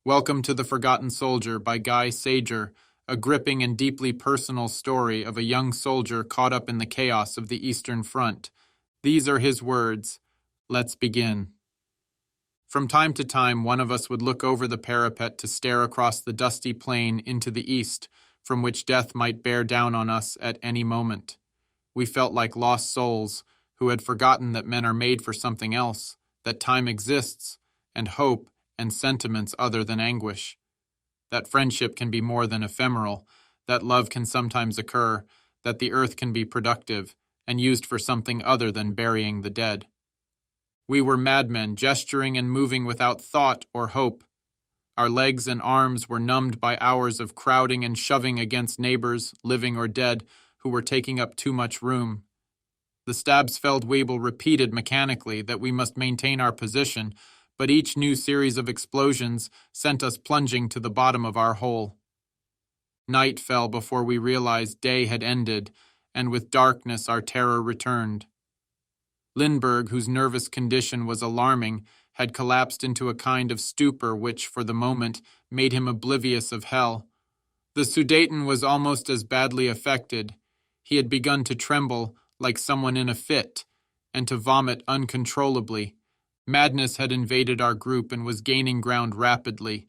Welcome to The Forgotten Soldier by Guy Sajer, a gripping and deeply personal story of a young soldier caught up in the chaos of the Eastern Front. These are his words. Let's begin. From time to time, one of us would look over the parapet to stare across the dusty plain into the east, from which death might bear down on us at any moment. We felt like lost souls who had forgotten that men are made for something else, that time exists, and hope, and sentiments other than anguish. That friendship can be more than ephemeral, that love can sometimes occur, that the earth can be productive, and used for something other than burying the dead. We were madmen, gesturing and moving without thought or hope. Our legs and arms were numbed by hours of crowding and shoving against neighbors, living or dead, who were taking up too much room. The Stabsfeldwebel repeated mechanically that we must maintain our position, but each new series of explosions sent us plunging to the bottom of our hole. Night fell before we realized day had ended, and with darkness our terror returned. Lindbergh, whose nervous condition was alarming, had collapsed into a kind of stupor which, for the moment, made him oblivious of hell. The Sudeten was almost as badly affected. He had begun to tremble like someone in a fit, and to vomit uncontrollably. Madness had invaded our group and was gaining ground rapidly.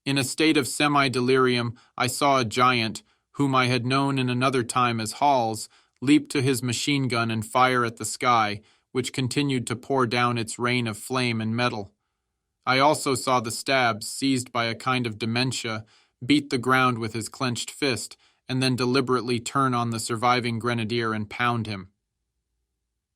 In a state of semi-delirium, I saw a giant, whom I had known in another time as Hals, leap to his machine gun and fire at the sky, which continued to pour down its rain of flame and metal. I also saw the Stabs, seized by a kind of dementia, beat the ground with his clenched fist, and then deliberately turn on the surviving grenadier and pound him.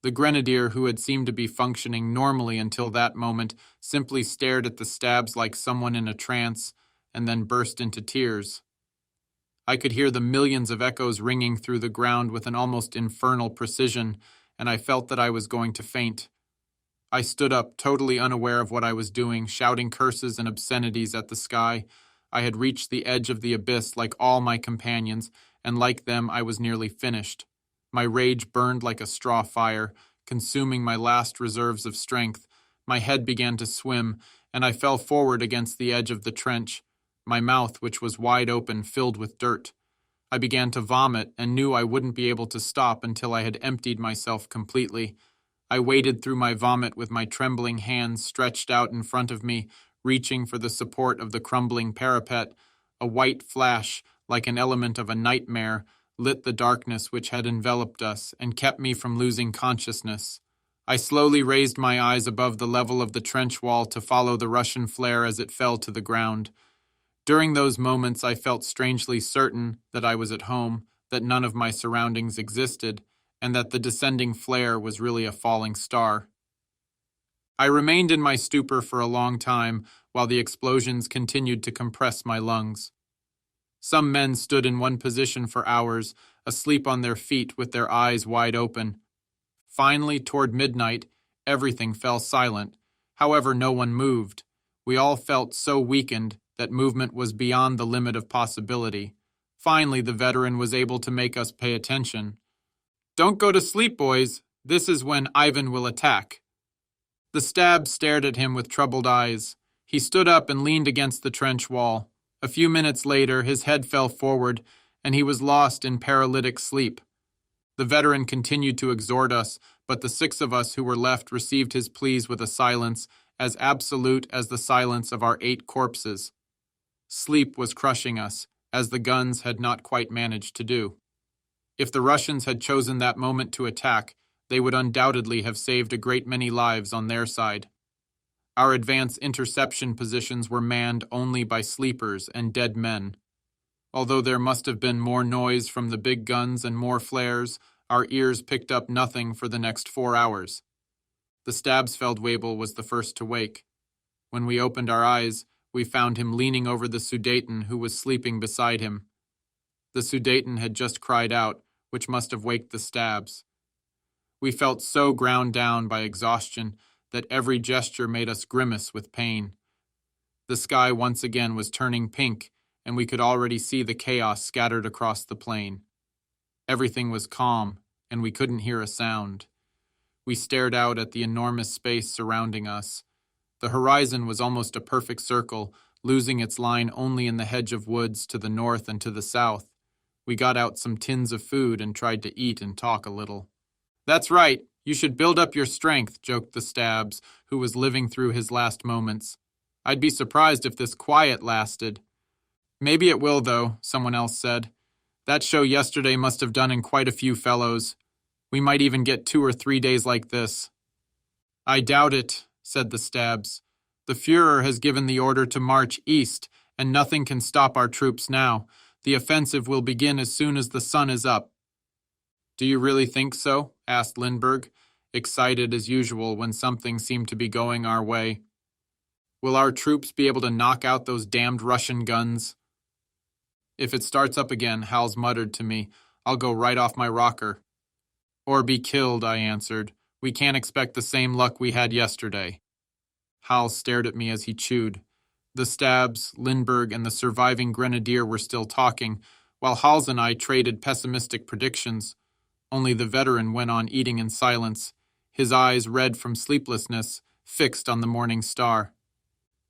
The grenadier, who had seemed to be functioning normally until that moment, simply stared at the Stabs like someone in a trance, and then burst into tears. I could hear the millions of echoes ringing through the ground with an almost infernal precision, and I felt that I was going to faint. I stood up, totally unaware of what I was doing, shouting curses and obscenities at the sky. I had reached the edge of the abyss like all my companions, and like them I was nearly finished. My rage burned like a straw fire, consuming my last reserves of strength. My head began to swim, and I fell forward against the edge of the trench, my mouth, which was wide open, filled with dirt. I began to vomit and knew I wouldn't be able to stop until I had emptied myself completely. I waded through my vomit with my trembling hands stretched out in front of me, reaching for the support of the crumbling parapet. A white flash, like an element of a nightmare, lit the darkness which had enveloped us and kept me from losing consciousness. I slowly raised my eyes above the level of the trench wall to follow the Russian flare as it fell to the ground. During those moments I felt strangely certain that I was at home, that none of my surroundings existed, and that the descending flare was really a falling star. I remained in my stupor for a long time while the explosions continued to compress my lungs. Some men stood in one position for hours, asleep on their feet with their eyes wide open. Finally, toward midnight, everything fell silent. However, no one moved. We all felt so weakened that movement was beyond the limit of possibility. Finally, the veteran was able to make us pay attention. "Don't go to sleep, boys. This is when Ivan will attack." The Stabs stared at him with troubled eyes. He stood up and leaned against the trench wall. A few minutes later, his head fell forward, and he was lost in paralytic sleep. The veteran continued to exhort us, but the 6 of us who were left received his pleas with a silence as absolute as the silence of our 8 corpses. Sleep was crushing us, as the guns had not quite managed to do. If the Russians had chosen that moment to attack, they would undoubtedly have saved a great many lives on their side. Our advance interception positions were manned only by sleepers and dead men. Although there must have been more noise from the big guns and more flares, our ears picked up nothing for the next 4 hours. The Stabsfeldwebel was the first to wake. When we opened our eyes, we found him leaning over the Sudeten who was sleeping beside him. The Sudeten had just cried out, which must have waked the Stabs. We felt so ground down by exhaustion that every gesture made us grimace with pain. The sky once again was turning pink, and we could already see the chaos scattered across the plain. Everything was calm, and we couldn't hear a sound. We stared out at the enormous space surrounding us. The horizon was almost a perfect circle, losing its line only in the hedge of woods to the north and to the south. We got out some tins of food and tried to eat and talk a little. "That's right, you should build up your strength," joked the Stabs, who was living through his last moments. "I'd be surprised if this quiet lasted." "Maybe it will, though," someone else said. "That show yesterday must have done in quite a few fellows. We might even get 2 or 3 days like this." "I doubt it," said the Stabs. "The Führer has given the order to march east, and nothing can stop our troops now. The offensive will begin as soon as the sun is up." "Do you really think so?" asked Lindbergh, excited as usual when something seemed to be going our way. "Will our troops be able to knock out those damned Russian guns?" "If it starts up again," Hals muttered to me, "I'll go right off my rocker." "Or be killed," I answered. "We can't expect the same luck we had yesterday." Hals stared at me as he chewed. The Stabs, Lindbergh, and the surviving grenadier were still talking, while Hals and I traded pessimistic predictions. Only the veteran went on eating in silence, his eyes, red from sleeplessness, fixed on the morning star.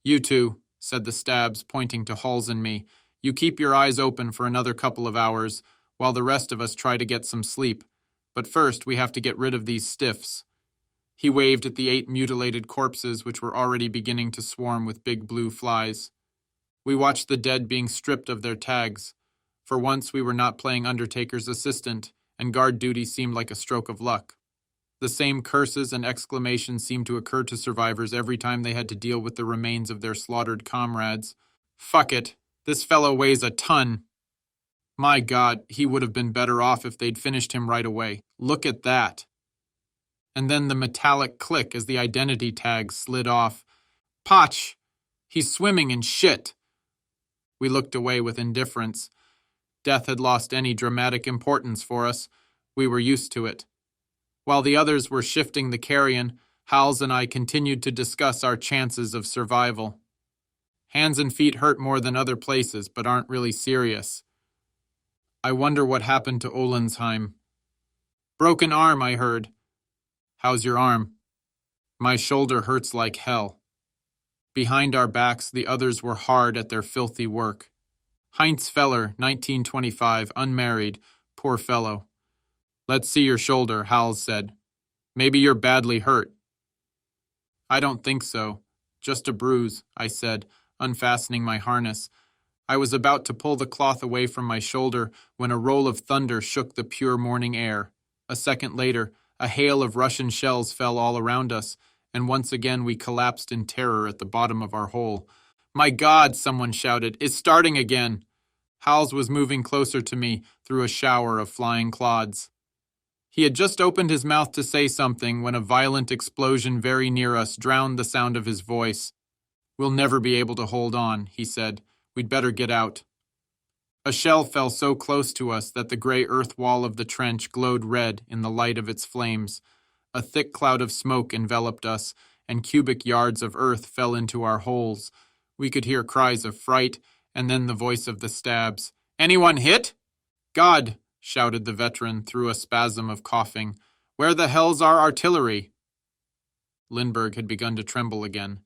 "You two," said the Stabs, pointing to Hals and me, "you keep your eyes open for another couple of hours, while the rest of us try to get some sleep. But first we have to get rid of these stiffs." He waved at the 8 mutilated corpses which were already beginning to swarm with big blue flies. We watched the dead being stripped of their tags. For once we were not playing Undertaker's assistant, and guard duty seemed like a stroke of luck. The same curses and exclamations seemed to occur to survivors every time they had to deal with the remains of their slaughtered comrades. "Fuck it, this fellow weighs a ton. My God, he would have been better off if they'd finished him right away. Look at that." And then the metallic click as the identity tag slid off. "Potch! He's swimming in shit!" We looked away with indifference. Death had lost any dramatic importance for us. We were used to it. While the others were shifting the carrion, Hals and I continued to discuss our chances of survival. Hands and feet hurt more than other places, but aren't really serious. I wonder what happened to Olensheim. "Broken arm," I heard. "How's your arm?" "My shoulder hurts like hell." Behind our backs, the others were hard at their filthy work. Heinz Feller, 1925, unmarried, poor fellow. "Let's see your shoulder," Hals said. "Maybe you're badly hurt." "I don't think so. Just a bruise," I said, unfastening my harness. I was about to pull the cloth away from my shoulder when a roll of thunder shook the pure morning air. A second later, a hail of Russian shells fell all around us, and once again we collapsed in terror at the bottom of our hole. "My God," someone shouted, "it's starting again." Hals was moving closer to me through a shower of flying clods. He had just opened his mouth to say something when a violent explosion very near us drowned the sound of his voice. "We'll never be able to hold on," he said. "We'd better get out." A shell fell so close to us that the gray earth wall of the trench glowed red in the light of its flames. A thick cloud of smoke enveloped us, and cubic yards of earth fell into our holes. We could hear cries of fright, and then the voice of the Stabs. "Anyone hit?" "God!" shouted the veteran through a spasm of coughing. "Where the hell's our artillery?" Lindbergh had begun to tremble again.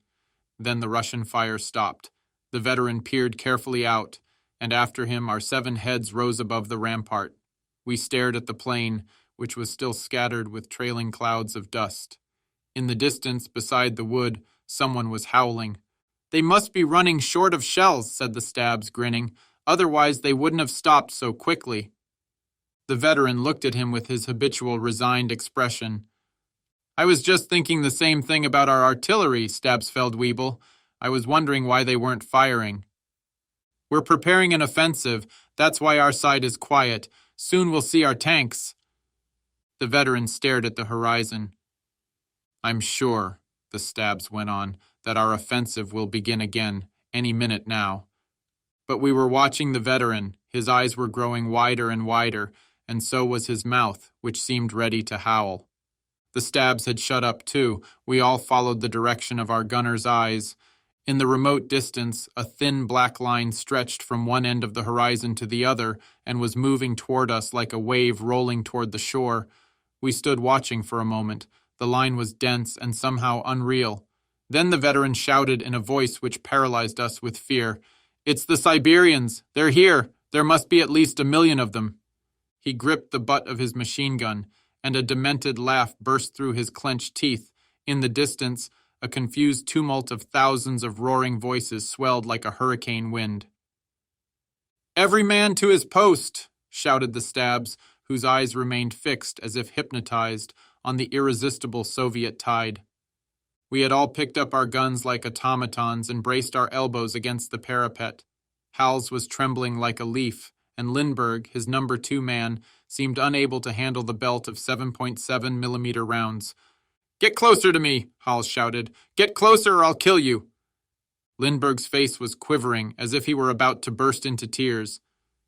Then the Russian fire stopped. The veteran peered carefully out, and after him our 7 heads rose above the rampart. We stared at the plain, which was still scattered with trailing clouds of dust. In the distance, beside the wood, someone was howling. "They must be running short of shells," said the Stabs, grinning. "Otherwise they wouldn't have stopped so quickly." The veteran looked at him with his habitual resigned expression. "I was just thinking the same thing about our artillery, Stabsfeld-Weibel. I was wondering why they weren't firing." "We're preparing an offensive. That's why our side is quiet. Soon we'll see our tanks." The veteran stared at the horizon. "I'm sure," the Stabs went on, "that our offensive will begin again, any minute now." But we were watching the veteran. His eyes were growing wider and wider, and so was his mouth, which seemed ready to howl. The Stabs had shut up too. We all followed the direction of our gunners' eyes. In the remote distance, a thin black line stretched from one end of the horizon to the other and was moving toward us like a wave rolling toward the shore. We stood watching for a moment. The line was dense and somehow unreal. Then the veteran shouted in a voice which paralyzed us with fear, "It's the Siberians! They're here! There must be at least 1,000,000 of them!" He gripped the butt of his machine gun, and a demented laugh burst through his clenched teeth. In the distance, a confused tumult of thousands of roaring voices swelled like a hurricane wind. "Every man to his post!" shouted the Stabs, whose eyes remained fixed as if hypnotized on the irresistible Soviet tide. We had all picked up our guns like automatons and braced our elbows against the parapet. Hals was trembling like a leaf, and Lindbergh, his number 2 man, seemed unable to handle the belt of 7.7 millimeter rounds. "Get closer to me," Hals shouted. "Get closer or I'll kill you." Lindbergh's face was quivering as if he were about to burst into tears.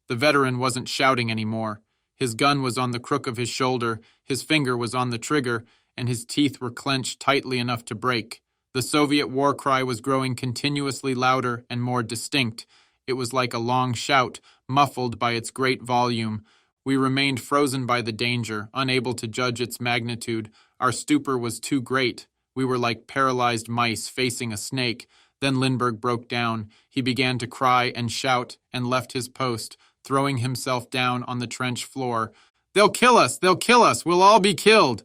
The veteran wasn't shouting anymore. His gun was on the crook of his shoulder, his finger was on the trigger, and his teeth were clenched tightly enough to break. The Soviet war cry was growing continuously louder and more distinct. It was like a long shout, muffled by its great volume. We remained frozen by the danger, unable to judge its magnitude. Our stupor was too great. We were like paralyzed mice facing a snake. Then Lindbergh broke down. He began to cry and shout and left his post, throwing himself down on the trench floor. "They'll kill us! They'll kill us! We'll all be killed!"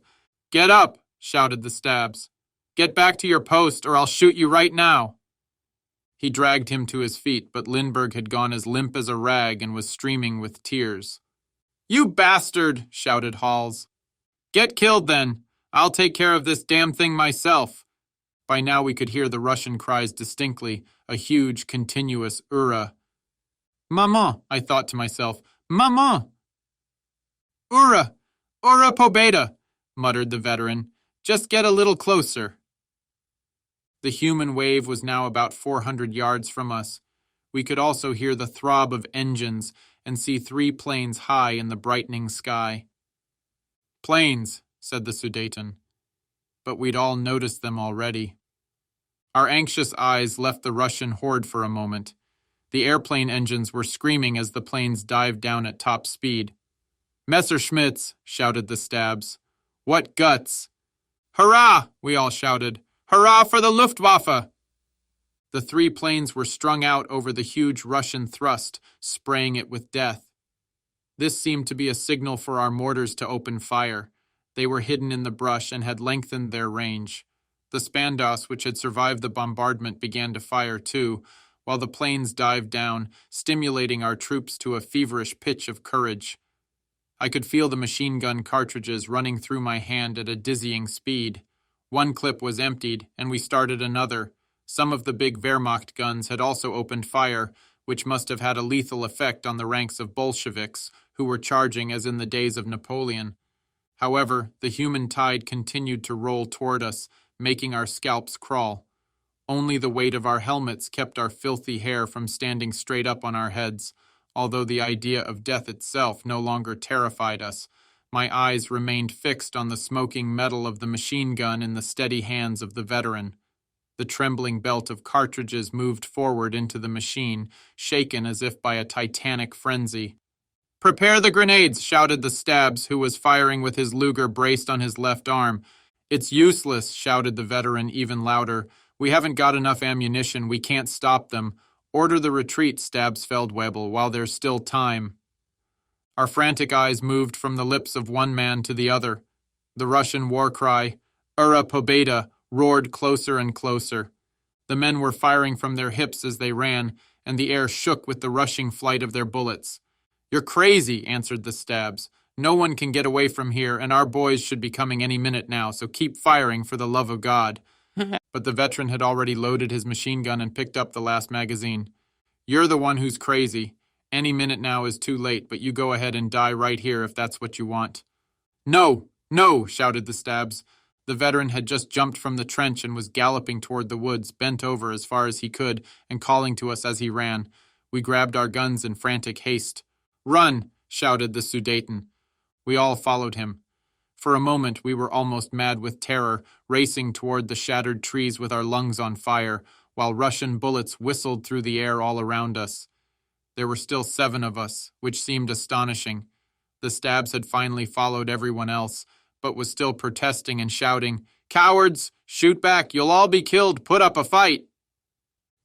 "Get up!" shouted the Stabs. "Get back to your post or I'll shoot you right now!" He dragged him to his feet, but Lindbergh had gone as limp as a rag and was streaming with tears. "You bastard!" shouted Hals. "Get killed then! I'll take care of this damn thing myself!" By now we could hear the Russian cries distinctly, a huge, continuous "Ura!" "Maman," I thought to myself, "Maman!" "Ura! Ura pobeda!" muttered the veteran. "Just get a little closer." The human wave was now about 400 yards from us. We could also hear the throb of engines and see 3 planes high in the brightening sky. "Planes," said the Sudeten. But we'd all noticed them already. Our anxious eyes left the Russian horde for a moment. The airplane engines were screaming as the planes dived down at top speed. "Messerschmitts!" shouted the Stabs. "What guts!" "Hurrah!" we all shouted. "Hurrah for the Luftwaffe!" The 3 planes were strung out over the huge Russian thrust, spraying it with death. This seemed to be a signal for our mortars to open fire. They were hidden in the brush and had lengthened their range. The Spandaus, which had survived the bombardment, began to fire too, while the planes dived down, stimulating our troops to a feverish pitch of courage. I could feel the machine gun cartridges running through my hand at a dizzying speed. One clip was emptied, and we started another. Some of the big Wehrmacht guns had also opened fire, which must have had a lethal effect on the ranks of Bolsheviks, who were charging as in the days of Napoleon. However, the human tide continued to roll toward us, making our scalps crawl. Only the weight of our helmets kept our filthy hair from standing straight up on our heads. Although the idea of death itself no longer terrified us, my eyes remained fixed on the smoking metal of the machine gun in the steady hands of the veteran. The trembling belt of cartridges moved forward into the machine, shaken as if by a titanic frenzy. "Prepare the grenades!" shouted the Stabs, who was firing with his Luger braced on his left arm. "It's useless," shouted the veteran even louder. "We haven't got enough ammunition. We can't stop them. Order the retreat, Stabsfeldwebel, while there's still time." Our frantic eyes moved from the lips of one man to the other. The Russian war cry, "Ura pobeda!" roared closer and closer. The men were firing from their hips as they ran, and the air shook with the rushing flight of their bullets. "You're crazy," answered the Stabs. "No one can get away from here, and our boys should be coming any minute now, so keep firing for the love of God." But the veteran had already loaded his machine gun and picked up the last magazine. "You're the one who's crazy. Any minute now is too late, but you go ahead and die right here if that's what you want." "No, no," shouted the Stabs. The veteran had just jumped from the trench and was galloping toward the woods, bent over as far as he could and calling to us as he ran. We grabbed our guns in frantic haste. "Run!" shouted the Sudeten. We all followed him. For a moment we were almost mad with terror, racing toward the shattered trees with our lungs on fire, while Russian bullets whistled through the air all around us. There were still 7 of us, which seemed astonishing. The Stabs had finally followed everyone else, but was still protesting and shouting, Cowards! Shoot back! You'll all be killed! Put up a fight!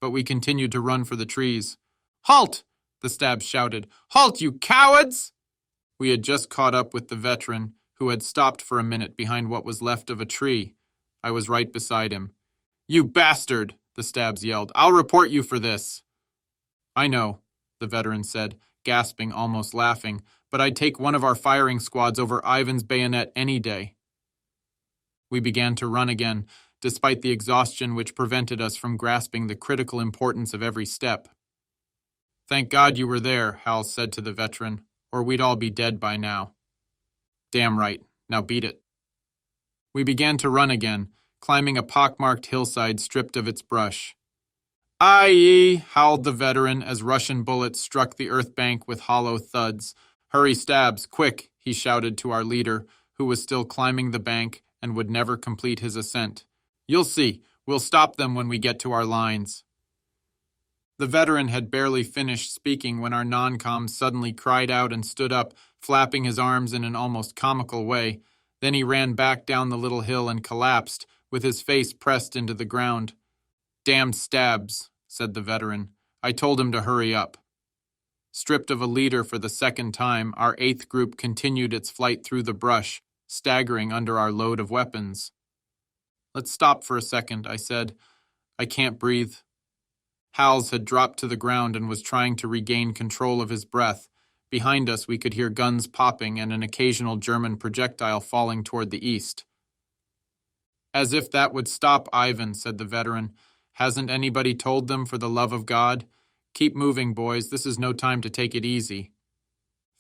But we continued to run for the trees. Halt! The stabs shouted. Halt, you cowards! We had just caught up with the veteran, who had stopped for a minute behind what was left of a tree. I was right beside him. You bastard! The stabs yelled. I'll report you for this. I know, the veteran said, gasping, almost laughing, but I'd take one of our firing squads over Ivan's bayonet any day. We began to run again, despite the exhaustion which prevented us from grasping the critical importance of every step. Thank God you were there, Hal said to the veteran, or we'd all be dead by now. Damn right. Now beat it. We began to run again, climbing a pockmarked hillside stripped of its brush. Aye, howled the veteran as Russian bullets struck the earth bank with hollow thuds. Hurry, stabs, quick, he shouted to our leader, who was still climbing the bank and would never complete his ascent. You'll see, we'll stop them when we get to our lines. The veteran had barely finished speaking when our non-com suddenly cried out and stood up, flapping his arms in an almost comical way. Then he ran back down the little hill and collapsed, with his face pressed into the ground. Damn stabs, said the veteran. I told him to hurry up. Stripped of a leader for the second time, our 8th group continued its flight through the brush, staggering under our load of weapons. Let's stop for a second, I said. I can't breathe. Hals had dropped to the ground and was trying to regain control of his breath. Behind us, we could hear guns popping and an occasional German projectile falling toward the east. As if that would stop Ivan, said the veteran. Hasn't anybody told them, for the love of God? Keep moving, boys. This is no time to take it easy.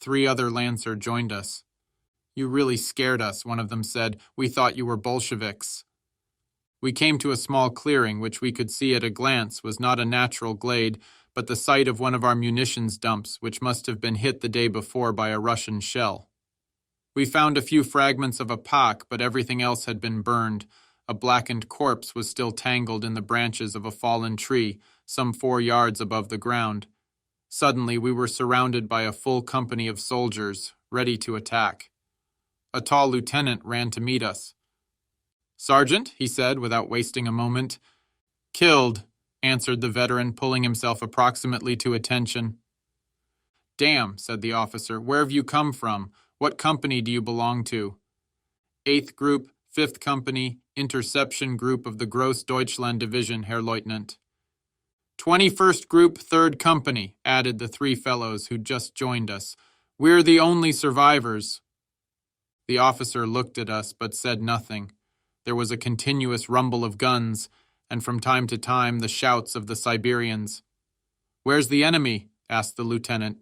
3 other Lancer joined us. You really scared us, one of them said. We thought you were Bolsheviks. We came to a small clearing, which we could see at a glance was not a natural glade, but the site of one of our munitions dumps, which must have been hit the day before by a Russian shell. We found a few fragments of a pack, but everything else had been burned. A blackened corpse was still tangled in the branches of a fallen tree, some 4 yards above the ground. Suddenly, we were surrounded by a full company of soldiers, ready to attack. A tall lieutenant ran to meet us. Sergeant, he said, without wasting a moment. Killed, answered the veteran, pulling himself approximately to attention. Damn, said the officer. Where have you come from? What company do you belong to? 8th Group, 5th Company, Interception Group of the Gross Deutschland Division, Herr Leutnant. 21st Group, 3rd Company, added the 3 fellows who'd just joined us. We're the only survivors. The officer looked at us but said nothing. There was a continuous rumble of guns, and from time to time the shouts of the Siberians. Where's the enemy? Asked the lieutenant.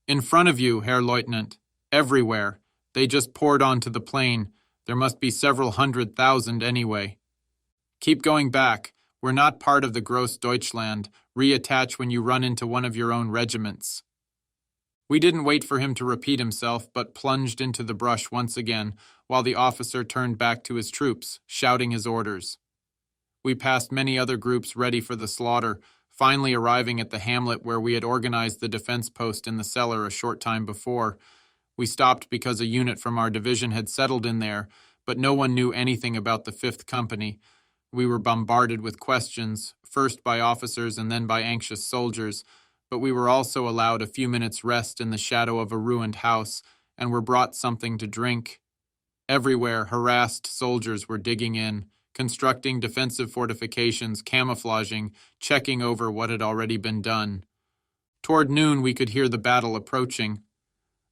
In front of you, Herr Leutnant. Everywhere. They just poured onto the plain. There must be several 100,000 anyway. Keep going back. We're not part of the Gross Deutschland. Reattach when you run into one of your own regiments. We didn't wait for him to repeat himself, but plunged into the brush once again, while the officer turned back to his troops, shouting his orders. We passed many other groups ready for the slaughter, finally arriving at the hamlet where we had organized the defense post in the cellar a short time before. We stopped because a unit from our division had settled in there, but no one knew anything about the 5th Company. We were bombarded with questions, first by officers and then by anxious soldiers, but we were also allowed a few minutes' rest in the shadow of a ruined house, and were brought something to drink. Everywhere, harassed soldiers were digging in, constructing defensive fortifications, camouflaging, checking over what had already been done. Toward noon, we could hear the battle approaching.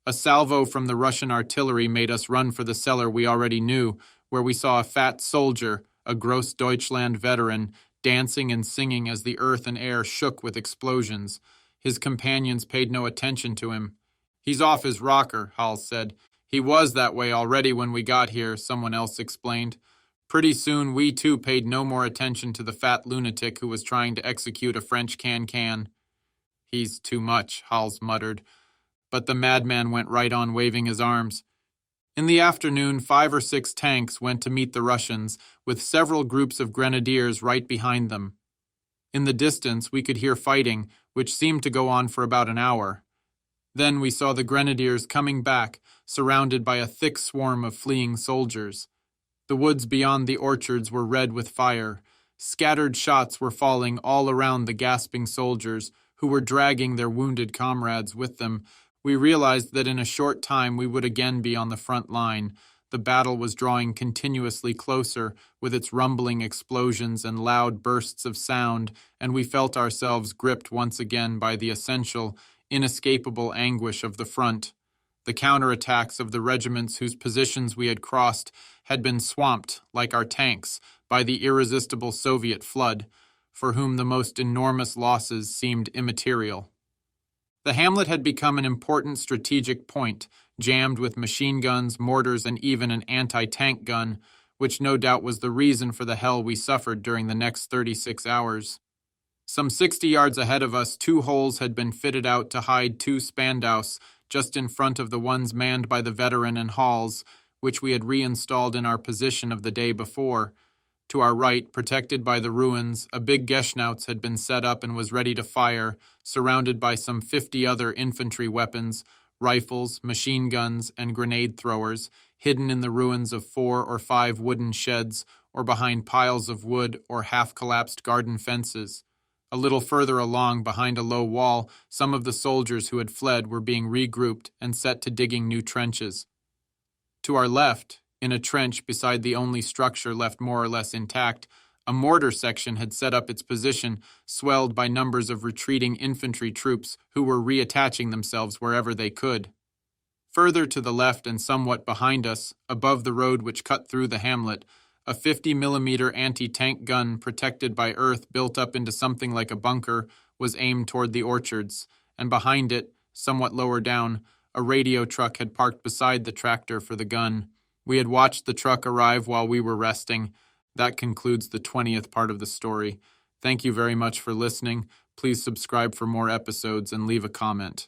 A salvo from the Russian artillery made us run for the cellar we already knew, where we saw a fat soldier, a Gross Deutschland veteran, dancing and singing as the earth and air shook with explosions. His companions paid no attention to him. He's off his rocker, Hal said. He was that way already when we got here, someone else explained. Pretty soon we too paid no more attention to the fat lunatic who was trying to execute a French can-can. He's too much, Hals muttered. But the madman went right on waving his arms. In the afternoon, 5 or 6 tanks went to meet the Russians, with several groups of grenadiers right behind them. In the distance, we could hear fighting, which seemed to go on for about an hour. Then we saw the grenadiers coming back, surrounded by a thick swarm of fleeing soldiers. The woods beyond the orchards were red with fire. Scattered shots were falling all around the gasping soldiers, who were dragging their wounded comrades with them. We realized that in a short time we would again be on the front line. The battle was drawing continuously closer, with its rumbling explosions and loud bursts of sound, and we felt ourselves gripped once again by the essential, inescapable anguish of the front. The counterattacks of the regiments whose positions we had crossed had been swamped, like our tanks, by the irresistible Soviet flood, for whom the most enormous losses seemed immaterial. The hamlet had become an important strategic point, jammed with machine guns, mortars, and even an anti-tank gun, which no doubt was the reason for the hell we suffered during the next 36 hours. Some 60 yards ahead of us, 2 holes had been fitted out to hide 2 Spandaus, just in front of the ones manned by the veteran and Halls, which we had reinstalled in our position of the day before. To our right, protected by the ruins, a big Geschnauz had been set up and was ready to fire, surrounded by some 50 other infantry weapons, rifles, machine guns, and grenade throwers, hidden in the ruins of 4 or 5 wooden sheds or behind piles of wood or half-collapsed garden fences. A little further along, behind a low wall, some of the soldiers who had fled were being regrouped and set to digging new trenches. To our left, in a trench beside the only structure left more or less intact, a mortar section had set up its position, swelled by numbers of retreating infantry troops who were reattaching themselves wherever they could. Further to the left and somewhat behind us, above the road which cut through the hamlet, a 50mm anti-tank gun protected by earth built up into something like a bunker was aimed toward the orchards, and behind it, somewhat lower down, a radio truck had parked beside the tractor for the gun. We had watched the truck arrive while we were resting. That concludes the 20th part of the story. Thank you very much for listening. Please subscribe for more episodes and leave a comment.